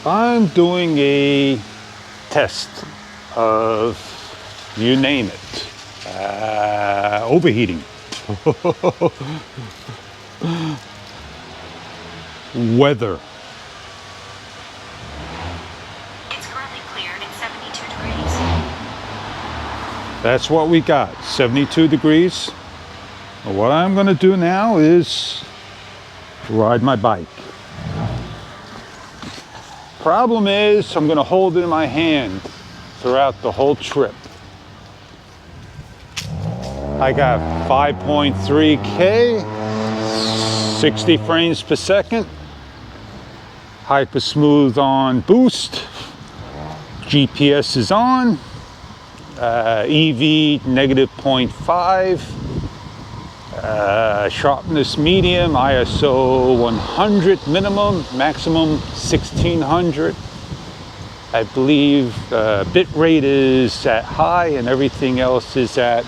I'm doing a test of, you name it, overheating. Weather. It's currently clear and 72 degrees. That's what we got, 72 degrees. What I'm gonna do now is ride my bike. Problem is, I'm gonna hold it in my hand throughout the whole trip. I got 5.3K, 60 frames per second, hyper smooth on boost, GPS is on, EV negative 0.5, sharpness medium, ISO 100 minimum, maximum 1600. I believe bit rate is at high and everything else is at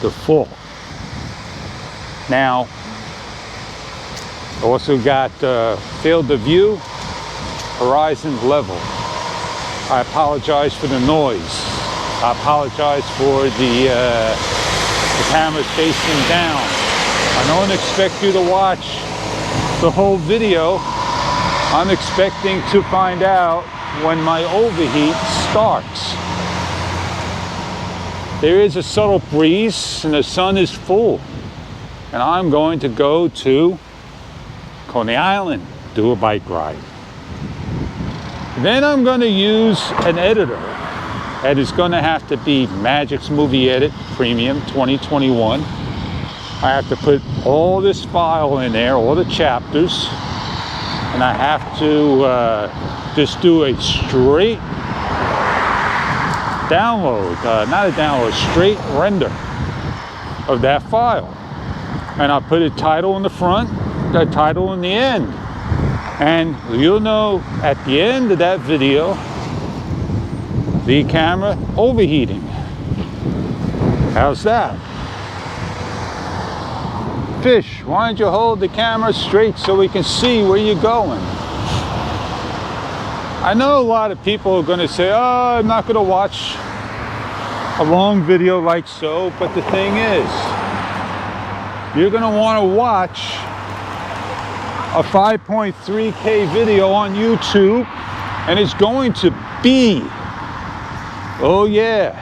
the full. Now, also got field of view, horizon level. I apologize for the noise. I apologize for the camera facing down. I don't expect you to watch the whole video. I'm expecting to find out when my overheat starts. There is a subtle breeze and the sun is full. And I'm going to go to Coney Island, do a bike ride. Then I'm going to use an editor. That is going to have to be Magic's Movie Edit Premium 2021. I have to put all this file in there, all the chapters, and I have to just do a straight download, not a download, straight render of that file. And I'll put a title in the front, a title in the end. And you'll know at the end of that video, the camera overheating. How's that? Fish, why don't you hold the camera straight so we can see where you're going? I know a lot of people are going to say, oh, I'm not going to watch a long video like so, but the thing is, you're going to want to watch a 5.3K video on YouTube, and it's going to be, oh yeah,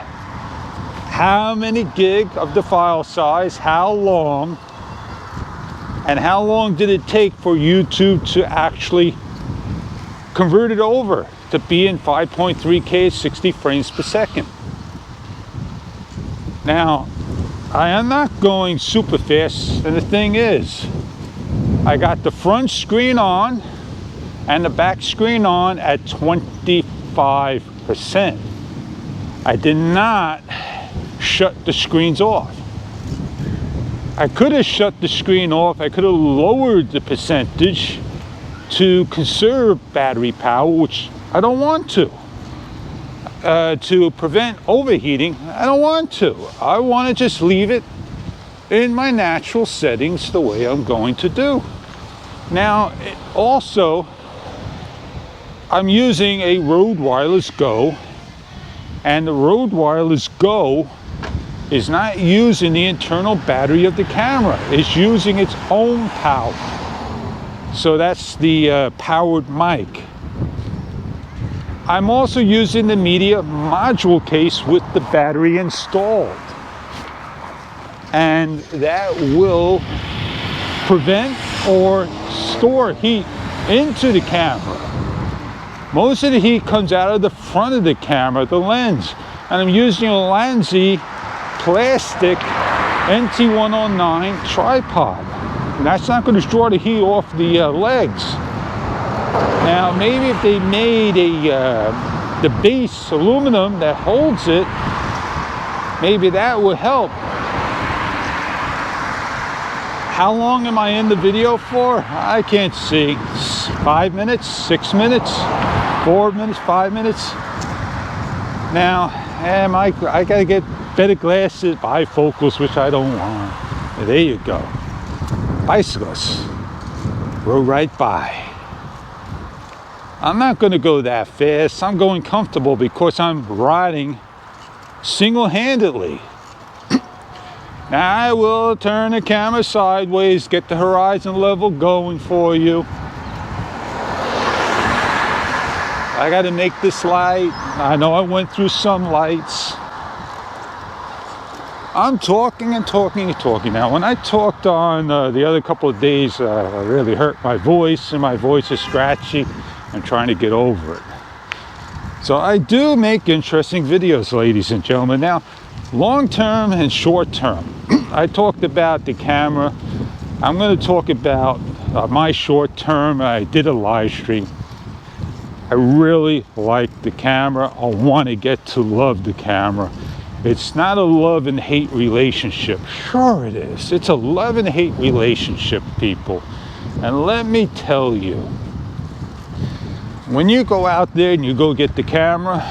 how many gig of the file size, how long, and how long did it take for YouTube to actually convert it over to be in 5.3K 60 frames per second. Now, I am not going super fast, and the thing is, I got the front screen on and the back screen on at 25%. I did not shut the screens off. I could have shut the screen off. I could have lowered the percentage to conserve battery power, which I don't want to. To prevent overheating, I don't want to. I want to just leave it in my natural settings the way I'm going to do. Now, also, I'm using a Rode Wireless Go, and the Rode Wireless Go is not using the internal battery of the camera. It's using its own power. So that's the powered mic. I'm also using the media module case with the battery installed. And that will prevent or store heat into the camera. Most of the heat comes out of the front of the camera, the lens. And I'm using a Lanzi plastic NT109 tripod. And that's not going to draw the heat off the legs. Now, maybe if they made the base aluminum that holds it, maybe that would help. How long am I in the video for? I can't see. 5 minutes, 6 minutes, 4 minutes, 5 minutes. Now, I gotta get better glasses, bifocals, which I don't want. There you go. Bicyclists rode right by. I'm not going to go that fast. I'm going comfortable because I'm riding single-handedly. Now I will turn the camera sideways, get the horizon level going for you. I got to make this light. I know I went through some lights. I'm talking and talking and talking. Now, when I talked on the other couple of days, I really hurt my voice, and my voice is scratchy. I'm trying to get over it. So I do make interesting videos, ladies and gentlemen. Now, long-term and short-term. I talked about the camera. I'm going to talk about my short-term. I did a live stream. I really like the camera. I want to get to love the camera. It's not a love and hate relationship. Sure it is. It's a love and hate relationship, people. And let me tell you, when you go out there and you go get the camera,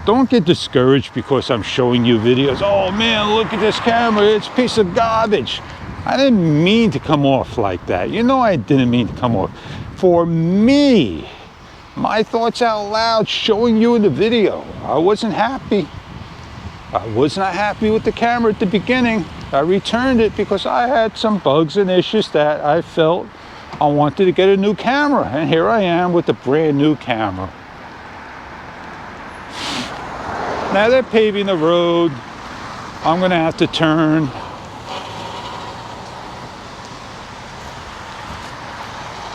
don't get discouraged because I'm showing you videos. Oh man, look at this camera. It's a piece of garbage. I didn't mean to come off like that. You know I didn't mean to come off. For me, my thoughts out loud showing you in the video. I wasn't happy. I was not happy with the camera at the beginning. I returned it because I had some bugs and issues that I felt I wanted to get a new camera. And here I am with a brand new camera. Now they're paving the road. I'm gonna have to turn.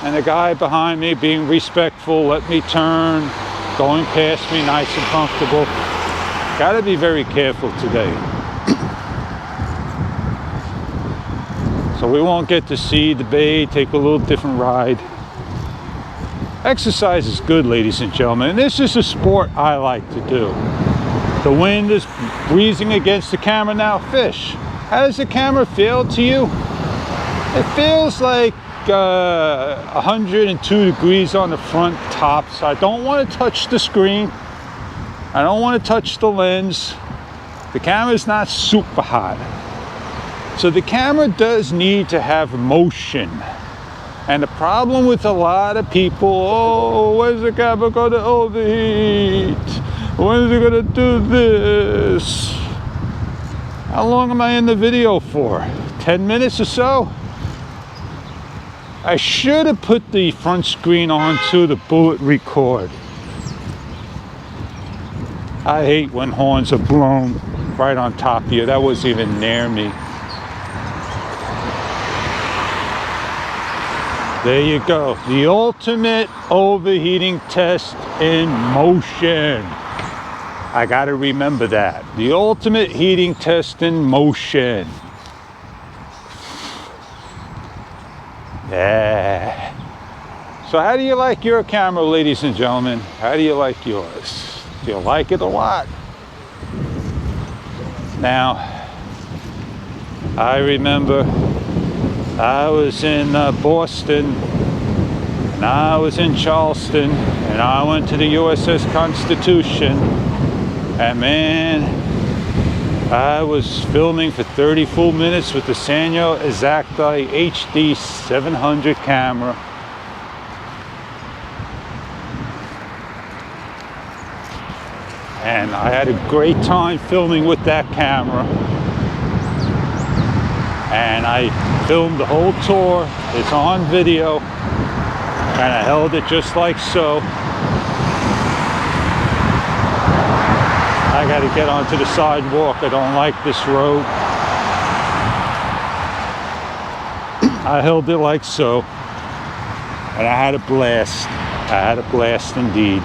And the guy behind me being respectful, let me turn, going past me nice and comfortable. Got to be very careful today. So we won't get to see the bay, take a little different ride. Exercise is good, ladies and gentlemen, and this is a sport I like to do. The wind is breezing against the camera now. Fish. How does the camera feel to you? It feels like 102 degrees on the front tops. I don't want to touch the screen. I don't want to touch the lens. The camera's not super hot. So the camera does need to have motion. And the problem with a lot of people, oh, when's the camera going to overheat? When is it going to do this? How long am I in the video for? 10 minutes or so? I should have put the front screen onto the bullet record. I hate when horns are blown right on top of you. That wasn't even near me. There you go. The ultimate overheating test in motion. I got to remember that. The ultimate heating test in motion. Yeah. So how do you like your camera, ladies and gentlemen? How do you like yours? Do you like it or what? Now, I remember I was in Boston, and I was in Charleston, and I went to the USS Constitution, and man, I was filming for 30 full minutes with the Sanyo Exacti HD 700 camera. And I had a great time filming with that camera. And I filmed the whole tour. It's on video. And I held it just like so. I got to get onto the sidewalk. I don't like this road. I held it like so. And I had a blast. I had a blast indeed.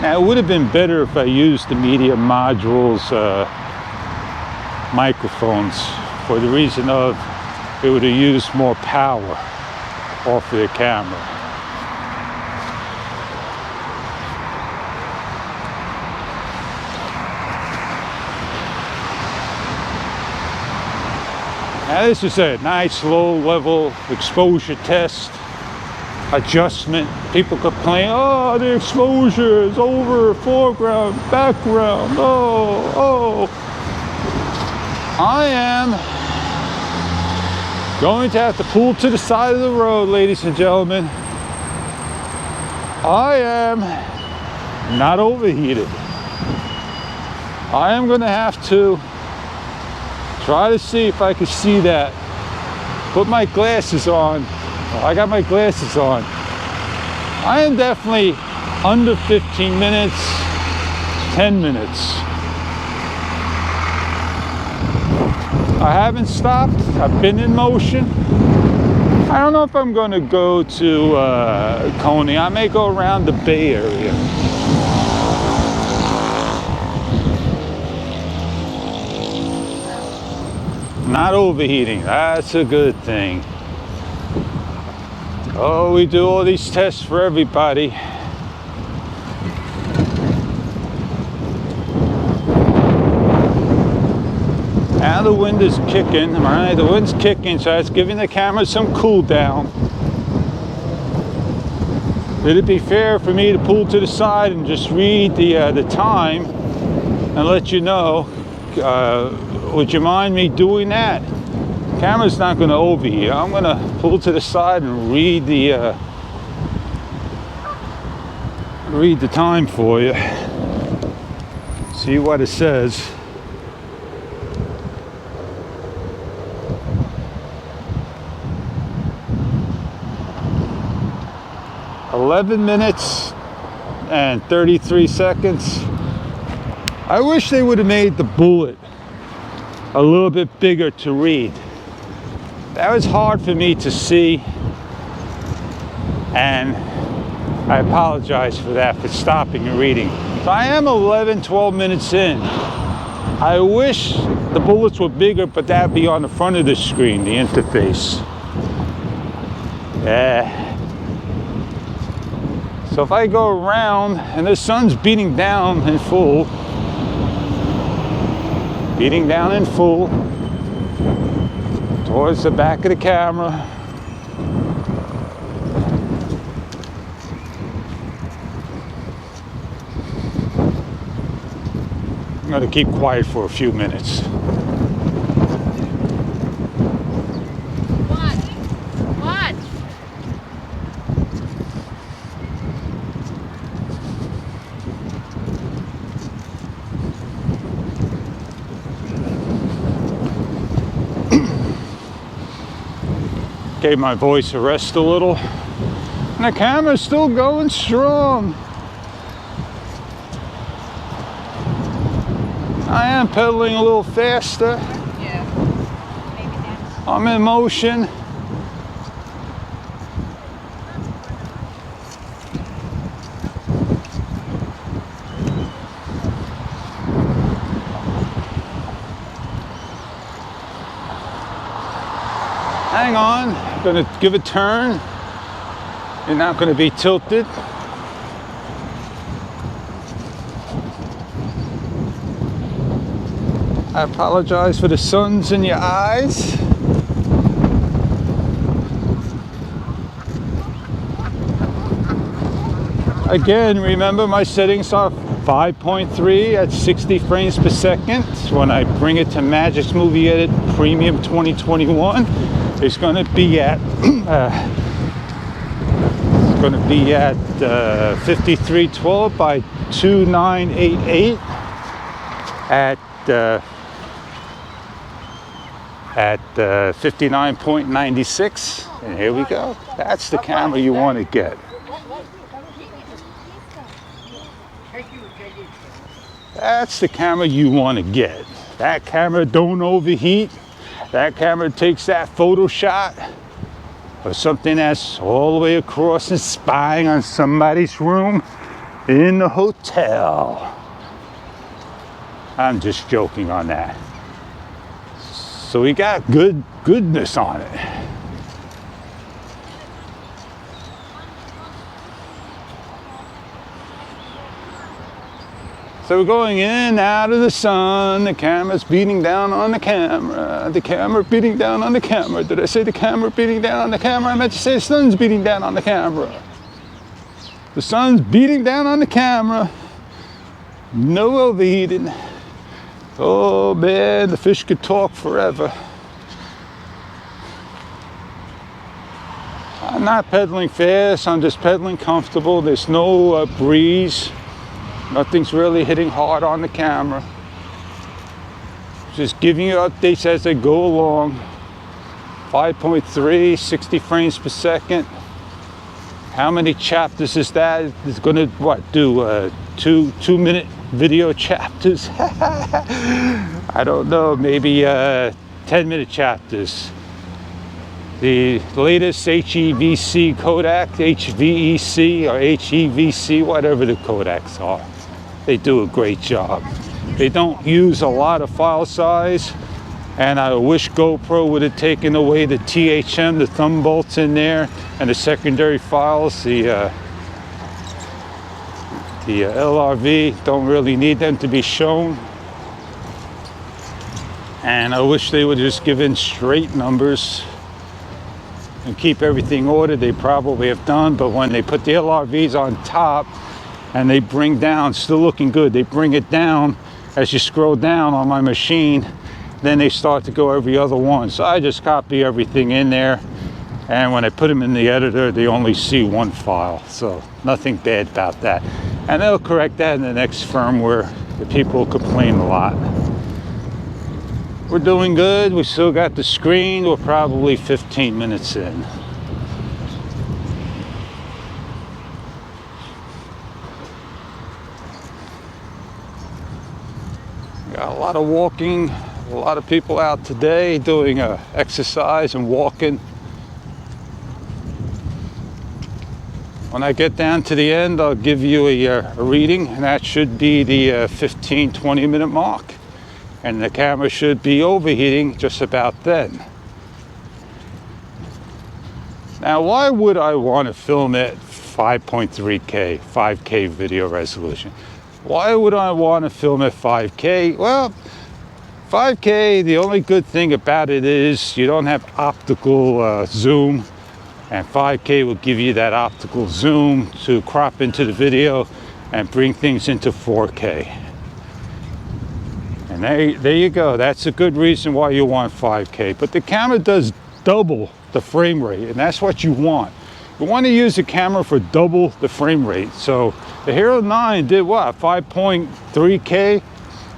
Now, it would have been better if I used the Media Modules microphones for the reason of it would have used more power off of the camera. Now, this is a nice low-level exposure test. Adjustment. People complain, oh, the exposure is over, foreground, background, oh. I am Going to have to pull to the side of the road, ladies and gentlemen. I am not overheated. I am going to have to try to see if I can see that. Put my glasses on. Oh, I got my glasses on. I am definitely under 15 minutes, 10 minutes. I haven't stopped. I've been in motion. I don't know if I'm going to go to Coney. I may go around the Bay Area. Not overheating. That's a good thing. Oh, we do all these tests for everybody. Now the wind is kicking, right? The wind's kicking, so it's giving the camera some cool down. Would it be fair for me to pull to the side and just read the time and let you know? Would you mind me doing that? The camera's not going to overheat. I'm going to pull to the side and read the time for you. See what it says. "11 minutes and 33 seconds. I wish they would have made the bullet a little bit bigger to read. That was hard for me to see, and I apologize for that, for stopping and reading. So I am 12 minutes in. I wish the bullets were bigger, but that'd be on the front of the screen, the interface. Yeah. So if I go around and the sun's beating down in full, towards the back of the camera. I'm going to keep quiet for a few minutes. What? Gave my voice a rest a little. And the camera's still going strong. I am pedaling a little faster. Yeah. Maybe that's... I'm in motion. Hang on, I'm gonna give a turn. You're not gonna be tilted. I apologize for the suns in your eyes. Again, remember my settings are 5.3 at 60 frames per second. When I bring it to Magic's Movie Edit Premium 2021, it's going to be at 5312 by 2988 at 59.96. And here we go. That's the camera you want to get. That's the camera you want to get. That camera don't overheat. That camera takes that photo shot of something that's all the way across and spying on somebody's room in the hotel. I'm just joking on that. So we got goodness on it. So we're going in and out of the sun. The camera's beating down on the camera. The camera beating down on the camera. Did I say the camera beating down on the camera? I meant to say the sun's beating down on the camera. The sun's beating down on the camera. No overheating. Oh man, the fish could talk forever. I'm not pedaling fast, I'm just pedaling comfortable. There's no breeze. Nothing's really hitting hard on the camera. Just giving you updates as I go along. 5.3, 60 frames per second. How many chapters is that? It's gonna, what, do 2-minute video chapters? I don't know, maybe 10-minute chapters. The latest HEVC Kodak, HVEC or HEVC, whatever the Kodaks are. They do a great job. They don't use a lot of file size, and I wish GoPro would have taken away the THM, the thumb bolts in there, and the secondary files. The LRV, don't really need them to be shown. And I wish they would just give in straight numbers and keep everything ordered. They probably have done, but when they put the LRVs on top and they bring down, still looking good, they bring it down as you scroll down on my machine, then they start to go every other one. So I just copy everything in there, and when I put them in the editor, they only see one file. So nothing bad about that. And they'll correct that in the next firmware. The people complain a lot. We're doing good. We still got the screen. We're probably 15 minutes in. Got a lot of walking. A lot of people out today doing exercise and walking. When I get down to the end, I'll give you a reading, and that should be the 15-20 minute mark. And the camera should be overheating just about then. Now, why would I want to film at 5.3K, 5K video resolution? Why would I want to film at 5K? Well, 5K, the only good thing about it is you don't have optical zoom, and 5K will give you that optical zoom to crop into the video and bring things into 4K. And there you go. That's a good reason why you want 5K. But the camera does double the frame rate, and that's what you want. You want to use the camera for double the frame rate. So the Hero 9 did what? 5.3K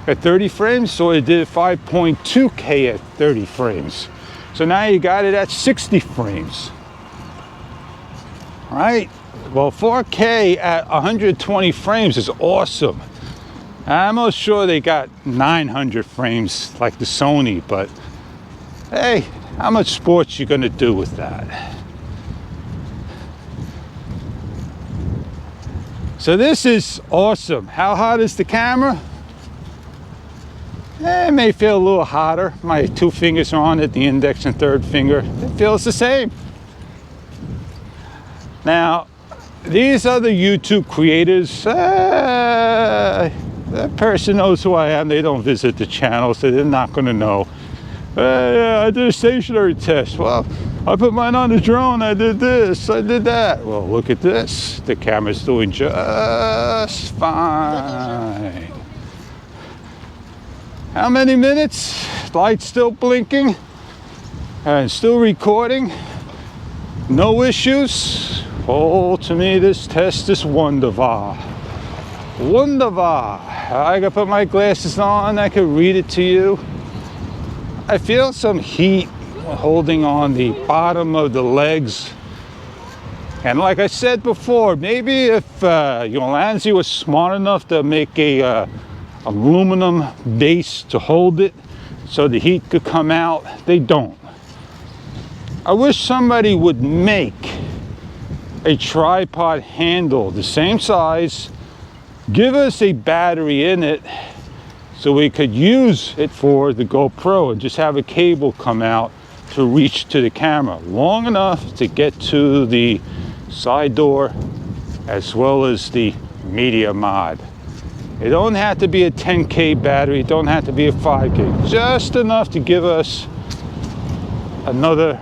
at 30 frames, so it did 5.2K at 30 frames. So now you got it at 60 frames. All right? Well, 4K at 120 frames is awesome. I'm not sure they got 900 frames like the Sony, but hey, how much sports you gonna do with that? So this is awesome. How hot is the camera? It may feel a little hotter. My 2 fingers are on it, the index and third finger. It feels the same. Now, these other YouTube creators, that person knows who I am. They don't visit the channel, so they're not going to know. I did a stationary test. Well, I put mine on the drone. I did this. I did that. Well, look at this. The camera's doing just fine. How many minutes? Light still blinking and still recording. No issues. Oh, to me, this test is wonderful. Wunderbar. I can put my glasses on, I can read it to you. I feel some heat holding on the bottom of the legs. And like I said before, maybe if Ulanzi was smart enough to make a aluminum base to hold it so the heat could come out, they don't. I wish somebody would make a tripod handle the same size, give us a battery in it so we could use it for the GoPro and just have a cable come out to reach to the camera long enough to get to the side door as well as the media mod. It don't have to be a 10K battery, it don't have to be a 5K, just enough to give us another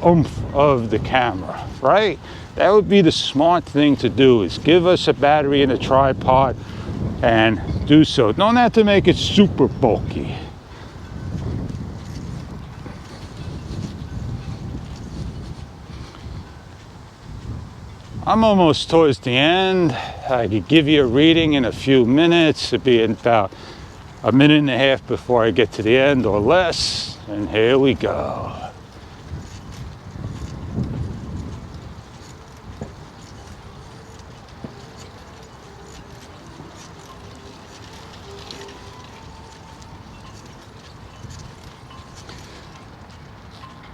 oomph of the camera, right? That would be the smart thing to do, is give us a battery and a tripod and do so. Don't have to make it super bulky. I'm almost towards the end. I could give you a reading in a few minutes. It'd be about a minute and a half before I get to the end or less. And here we go.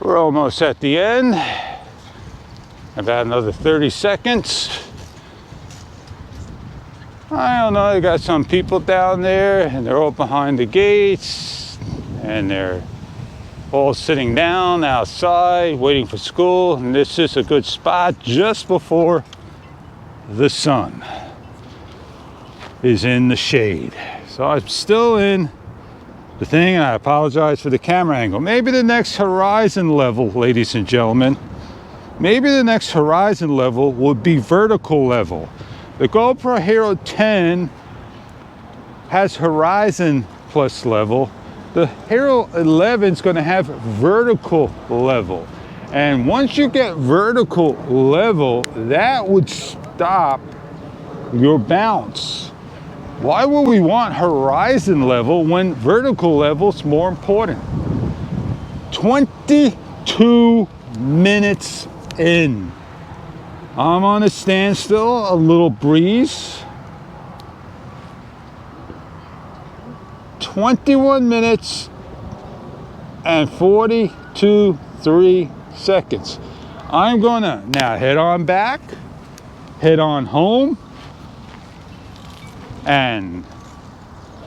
We're almost at the end. About another 30 seconds. I don't know, I got some people down there and they're all behind the gates and they're all sitting down outside waiting for school, and this is a good spot just before the sun is in the shade. So I'm still in the thing, and I apologize for the camera angle. Maybe the next horizon level, ladies and gentlemen, maybe the next horizon level would be vertical level. The GoPro Hero 10 has horizon plus level. The Hero 11 is going to have vertical level. And once you get vertical level, that would stop your bounce. Why would we want horizon level when vertical level is more important? 22 minutes in. I'm on a standstill, a little breeze. 21 minutes and 42.3 seconds. I'm gonna now head on back, head on home, and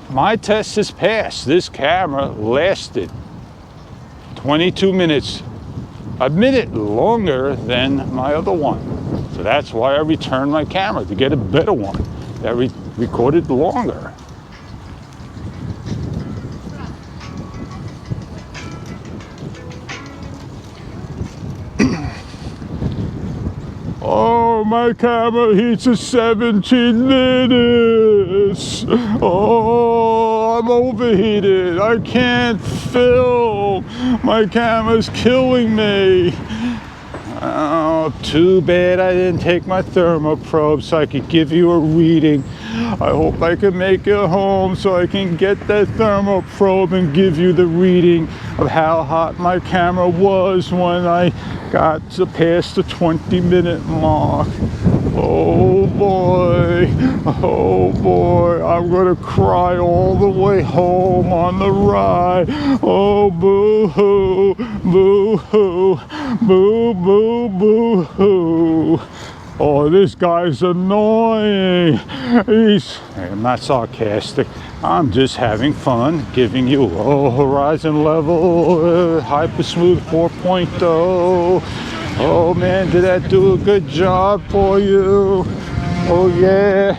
my test is passed. This camera lasted 22 minutes, a minute longer than my other one. So that's why I returned my camera, to get a better one that recorded longer. Oh, my camera heats at 17 minutes. Oh, I'm overheated. I can't film. My camera's killing me. Oh, too bad I didn't take my thermoprobe so I could give you a reading. I hope I can make it home so I can get that thermoprobe and give you the reading of how hot my camera was when I got to past the 20-minute mark. Oh boy, I'm gonna cry all the way home on the ride. Oh, boo-hoo, boo-hoo, boo, boo-hoo. Oh, this guy's annoying. I'm not sarcastic. I'm just having fun giving you horizon level, hyper smooth 4.0. Oh man, did that do a good job for you? Oh yeah.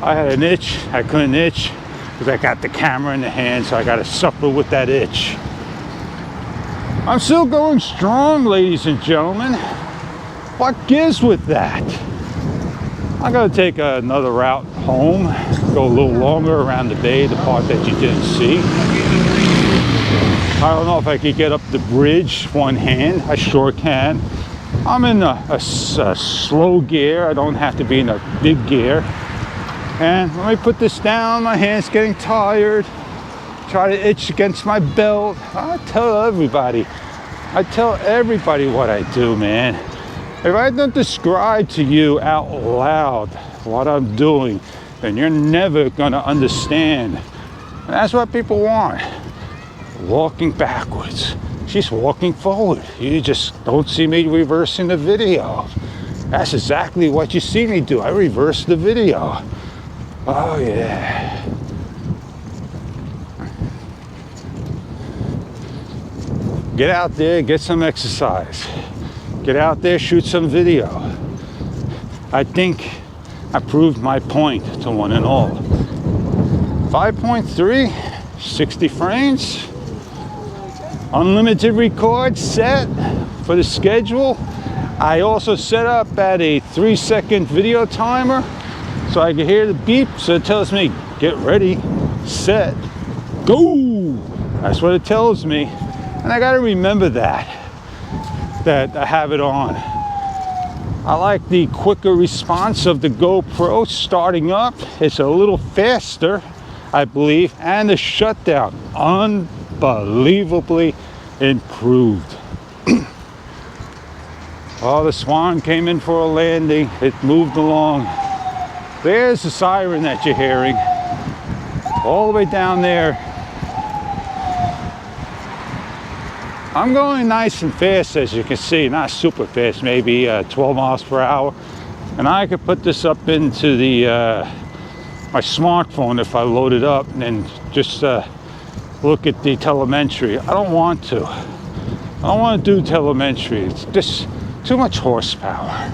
I had an itch. I couldn't itch because I got the camera in the hand, so I got to suffer with that itch. I'm still going strong, ladies and gentlemen. What gives with that? I'm going to take another route home, go a little longer around the bay, the part that you didn't see. I don't know if I could get up the bridge one hand. I sure can. I'm in a slow gear. I don't have to be in a big gear. And let me put this down. My hand's getting tired. Try to itch against my belt. I tell everybody what I do, man. If I don't describe to you out loud what I'm doing, then you're never gonna understand. And that's what people want. Walking backwards. She's walking forward. You just don't see me reversing the video. That's exactly what you see me do. I reverse the video. Oh yeah. Get out there, get some exercise. Get out there, shoot some video. I think I proved my point to one and all. 5.3, 60 frames. Unlimited record set for the schedule. I also set up at a 3-second video timer so I can hear the beep, so it tells me get ready, set, go. That's what it tells me. And I gotta remember that I have it on. I like the quicker response of the GoPro starting up. It's a little faster, I believe, and the shutdown unbelievably improved. Oh, the Swan came in for a landing. It moved along. There's the siren that you're hearing. All the way down there. I'm going nice and fast, as you can see, not super fast, maybe 12 miles per hour. And I could put this up into the my smartphone if I load it up and just look at the telemetry. I don't want to. I don't want to do telemetry. It's just too much horsepower.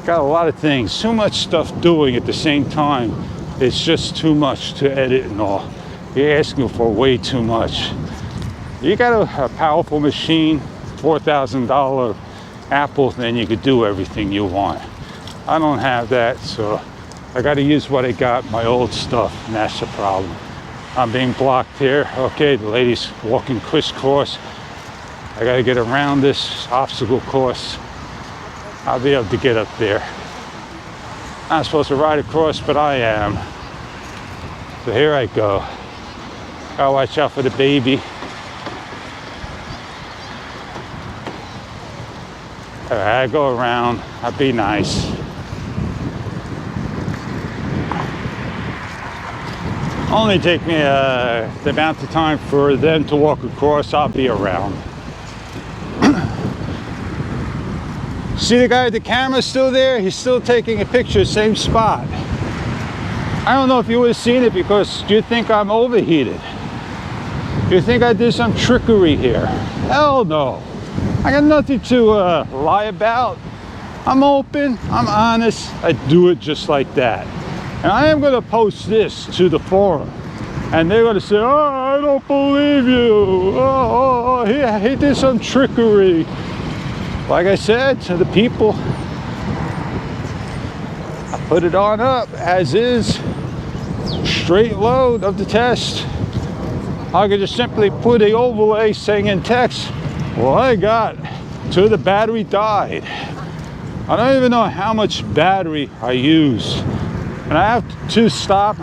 Got a lot of things, too much stuff doing at the same time. It's just too much to edit and all. You're asking for way too much. You got a powerful machine, $4,000 Apple, then you could do everything you want. I don't have that, so I got to use what I got, my old stuff, and that's the problem. I'm being blocked here. Okay, the lady's walking crisscross. I got to get around this obstacle course. I'll be able to get up there. I'm supposed to ride across, but I am. So here I go. Gotta watch out for the baby. I go around. I'll be nice. Only take me the amount of time for them to walk across. I'll be around. See the guy with the camera still there? He's still taking a picture, same spot. I don't know if you would have seen it because you think I'm overheated. You think I did some trickery here. Hell no. I got nothing to lie about. I'm open, I'm honest, I do it just like that. And I am going to post this to the forum. And they're going to say, oh, I don't believe you. Oh, he did some trickery. Like I said to the people, I put it on up as is, straight load of the test. I could just simply put an overlay saying in text, well, I got till the battery died. I don't even know how much battery I use. And I have to stop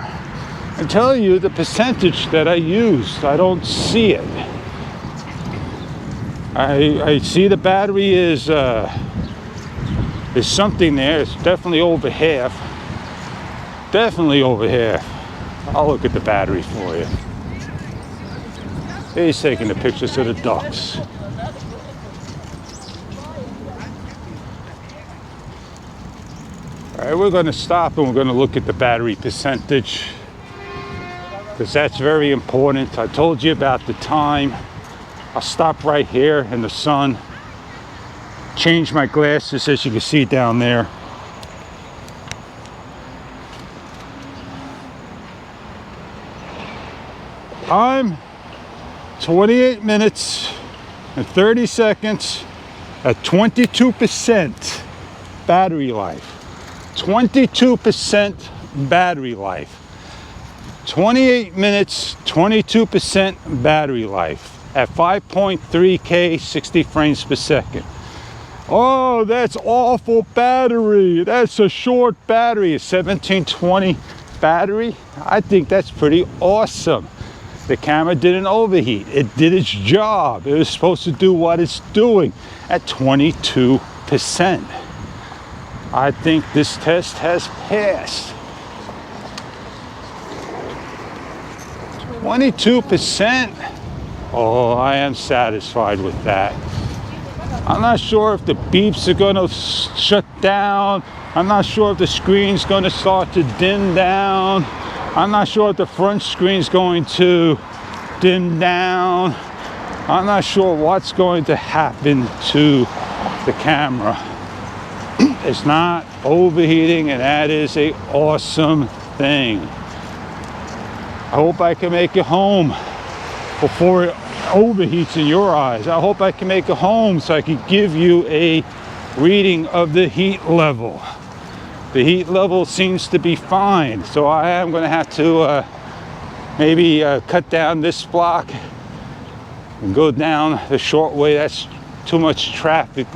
and tell you the percentage that I used. I don't see it. I see the battery is something there. It's definitely over half. Definitely over half. I'll look at the battery for you. He's taking the pictures of the ducks. All right, we're going to stop and we're going to look at the battery percentage because that's very important. I told you about the time. I'll stop right here in the sun. Change my glasses, as you can see down there. I'm 28 minutes and 30 seconds at 22% battery life. 22% battery life. 28 minutes, 22% battery life at 5.3K, 60 frames per second. Oh, that's awful battery. That's a short battery, a 1720 battery. I think that's pretty awesome. The camera didn't overheat. It did its job. It was supposed to do what it's doing at 22%. I think this test has passed. 22%? Oh, I am satisfied with that. I'm not sure if the beeps are going to shut down. I'm not sure if the screen's going to start to dim down. I'm not sure if the front screen's going to dim down. I'm not sure what's going to happen to the camera. It's not overheating, and that is an awesome thing. I hope I can make it home before it overheats in your eyes. I hope I can make it home so I can give you a reading of the heat level. The heat level seems to be fine, so I am going to have to maybe cut down this block and go down the short way. That's too much traffic.